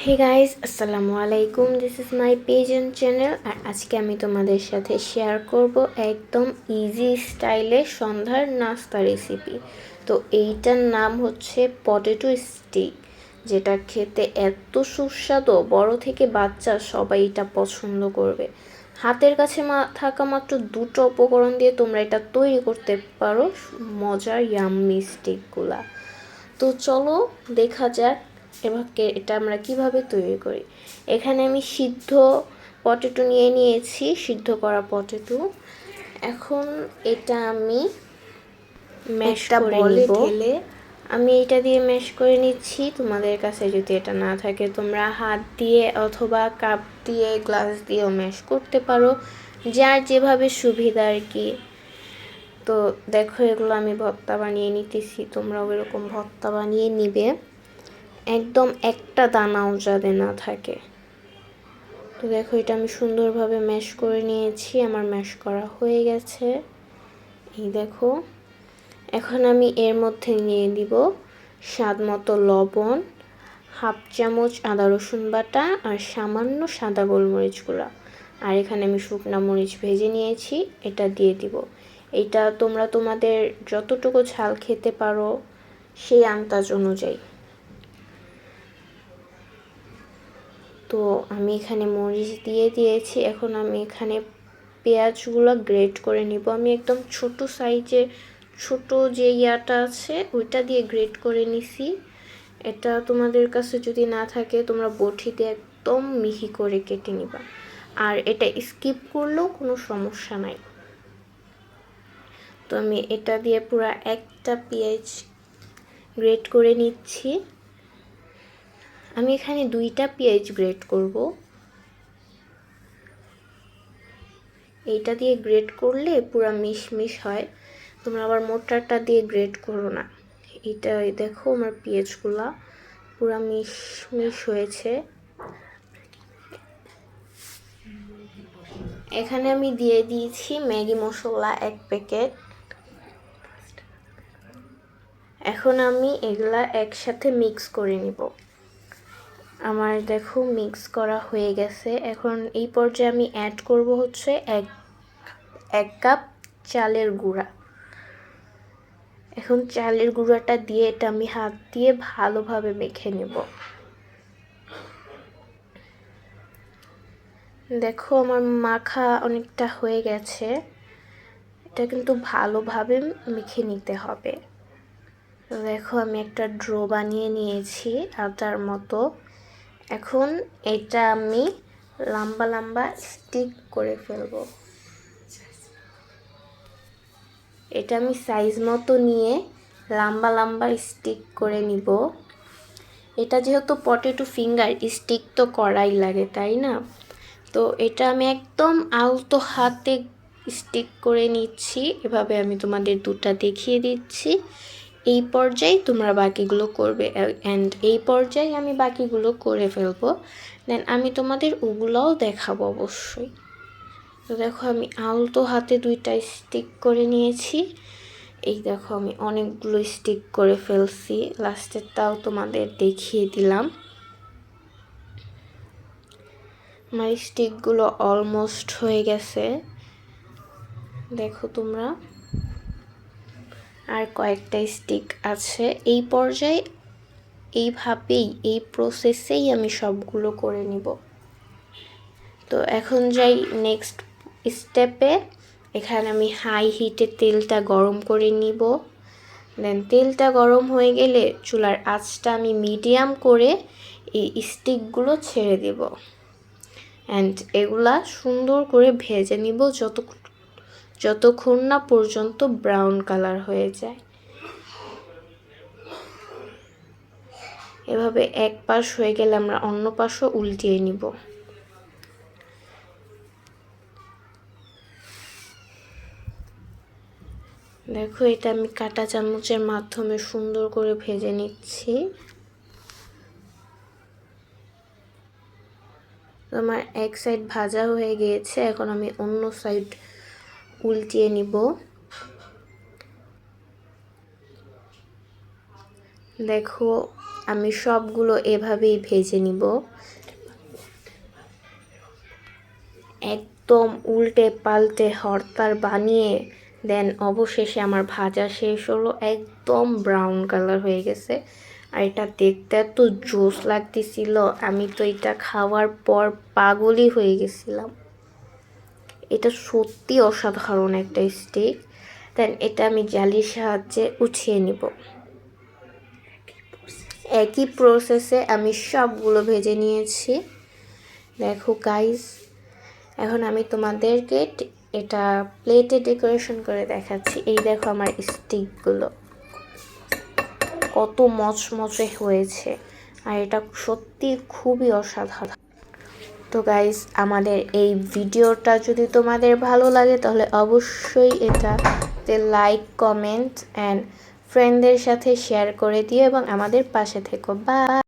হে guys, আসসালামু আলাইকুম। This is my page and channel. আর আজকে আমি তোমাদের সাথে শেয়ার করব একদম ইজি স্টাইলে সন্ধ্যার নাস্তা রেসিপি। তো এইটার নাম হচ্ছে পটেটো স্টিক, যেটা খেতে এত সুস্বাদু, বড় থেকে বাচ্চা সবাই এটা পছন্দ করবে। হাতের কাছে থাকা মাত্র দুটো উপকরণ দিয়ে তোমরা এটা তৈরি করতে পারো মজার ইয়াম্মি স্টিকগুলা। তো চলো দেখা যাক এভাবে এটা আমরা কিভাবে তৈরি করি। এখানে আমি সিদ্ধ পটেটো নিয়েছি, সিদ্ধ করা পটেটো। এখন এটা আমি ম্যাশ করে নিব। আমি এটা দিয়ে ম্যাশ করে নিচ্ছি। তোমাদের কাছে যদি এটা না থাকে তোমরা হাত দিয়ে অথবা কাপ দিয়ে, গ্লাস দিয়েও ম্যাশ করতে পারো, যার যেভাবে সুবিধা আর কি। তো দেখো, এগুলো আমি ভর্তা বানিয়ে নিতেছি, তোমরাও এরকম ভর্তা বানিয়ে নিবে, একদম একটা দানাও যাতে না থাকে। তো দেখো, এটা আমি সুন্দরভাবে ম্যাশ করে নিয়েছি, আমার ম্যাশ করা হয়ে গেছে। এই দেখো, এখন আমি এর মধ্যে নিয়ে দিব স্বাদ মতো লবণ, হাফ চামচ আদা রসুন বাটা, আর সামান্য সাদা গোলমরিচ গুঁড়া। আর এখানে আমি শুকনা মরিচ ভেজে নিয়েছি, এটা দিয়ে দিব। এটা তোমরা তোমাদের যতটুকু ঝাল খেতে পারো সেই আন্দাজ অনুযায়ী। তো আমি এখানে মরিচ দিয়ে দিয়েছি। এখন আমি এখানে পেঁয়াজগুলো গ্রেট করে নিব। আমি একদম ছোট সাইজে, ছোট যে ইয়াটা আছে ওইটা দিয়ে গ্রেট করে নিছি। এটা তোমাদের কাছে যদি না থাকে তোমরা বটিতে একদম মিহি করে কেটে নিবা, আর এটা স্কিপ করলেও কোনো সমস্যা নাই। তো আমি এটা দিয়ে পুরো একটা পেঁয়াজ গ্রেট করে নিচ্ছি। আমি এখানে দুইটা পেঁয়াজ গ্রেট করব। এইটা দিয়ে গ্রেট করলে পুরো মিশমিশ হয়, তোমরা আবার মোটাটা দিয়ে গ্রেট করো না। এটা দেখো, আমার পেঁয়াজগুলা পুরো মিশমিশ হয়েছে। এখানে আমি দিয়ে দিয়েছি ম্যাগি মশলা 1 প্যাকেট। এখন আমি এগুলা একসাথে মিক্স করে নিব। আমার দেখো মিক্স করা হয়ে গেছে। এখন এই পর্যায়ে আমি অ্যাড করব হচ্ছে এক কাপ চালের গুঁড়া। এখন চালের গুঁড়াটা দিয়ে এটা আমি হাত দিয়ে ভালোভাবে মেখে নেব। দেখো, আমার মাখা অনেকটা হয়ে গেছে। এটা কিন্তু ভালোভাবে মেখে নিতে হবে। দেখো, আমি একটা ড্রো বানিয়ে নিয়েছি আটার মতো। এখন এটা আমি লম্বা লম্বা স্টিক করে ফেলবো। এটা আমি সাইজ মতো নিয়ে লম্বা লম্বা স্টিক করে নিব। এটা যেহেতু পটেটো ফিঙ্গার, স্টিক তো করাই লাগে, তাই না? তো এটা আমি একদম আলতো হাতে স্টিক করে নিচ্ছি। এভাবে আমি তোমাদের দুটো দেখিয়ে দিচ্ছি। এই পর্যায়ে তোমরা বাকিগুলো করবে, অ্যান্ড এই পর্যায়ে আমি বাকিগুলো করে ফেলবো। দেন আমি তোমাদের ওগুলোও দেখাবো অবশ্যই। তো দেখো, আমি আলতো হাতে দুইটা স্টিক করে নিয়েছি। এই দেখো, আমি অনেকগুলো স্টিক করে ফেলছি, লাস্টেরটাও তোমাদের দেখিয়ে দিলাম। আমার স্টিকগুলো অলমোস্ট হয়ে গেছে, দেখো তোমরা। আর কয়েকটা স্টিক আছে। এই পর্যায়ে এইভাবেই, এই প্রসেসেই আমি সবগুলো করে নিব। তো এখন যাই নেক্সট স্টেপে। এখানে আমি হাই হিটে তেলটা গরম করে নিব। দেন তেলটা গরম হয়ে গেলে চুলার আঁচটা আমি মিডিয়াম করে এই স্টিকগুলো ছেড়ে দেব, অ্যান্ড এগুলা সুন্দর করে ভেজে নিব যতক্ষণ না পর্যন্ত ব্রাউন কালার হয়ে যায়। এভাবে এক পাশ হয়ে গেলে আমরা অন্য পাশও উল্টিয়ে নিব। দেখো, এটা আমি কাঁটা চামচের মাধ্যমে সুন্দর করে ভেজে নিচ্ছি। আমার এক সাইড ভাজা হয়ে গিয়েছে, এখন আমি অন্য সাইড উল্টিয়ে নিব। দেখো, আমি সবগুলো এভাবেই ভেজে নিব। একদম উল্টে পাল্টে হরতার বানিয়ে দেন অবশেষে আমার ভাজা শেষ হলো, একদম ব্রাউন কালার হয়ে গেছে। আর এটা দেখতে এত জোস লাগতেছিল, আমি তো এটা খাওয়ার পর পাগলই হয়ে গেছিলাম। এটা সত্যি অসাধারণ একটা স্টেক। দেন এটা আমি জালির সাহায্যে উঠিয়ে নিব। একই প্রসেসে আমি সবগুলো ভেজে নিয়েছি। দেখো গাইস, এখন আমি তোমাদেরকে এটা প্লেটে ডেকোরেশন করে দেখাচ্ছি। এই দেখো আমার স্টিকগুলো কত মচমচে হয়েছে, আর এটা সত্যি খুবই অসাধারণ। তো গাইস, আমাদের এই ভিডিওটা যদি তোমাদের ভালো লাগে তাহলে অবশ্যই এটাতে লাইক, কমেন্ট অ্যান্ড ফ্রেন্ডদের সাথে শেয়ার করে দিও এবং আমাদের পাশে থেকো। বাই।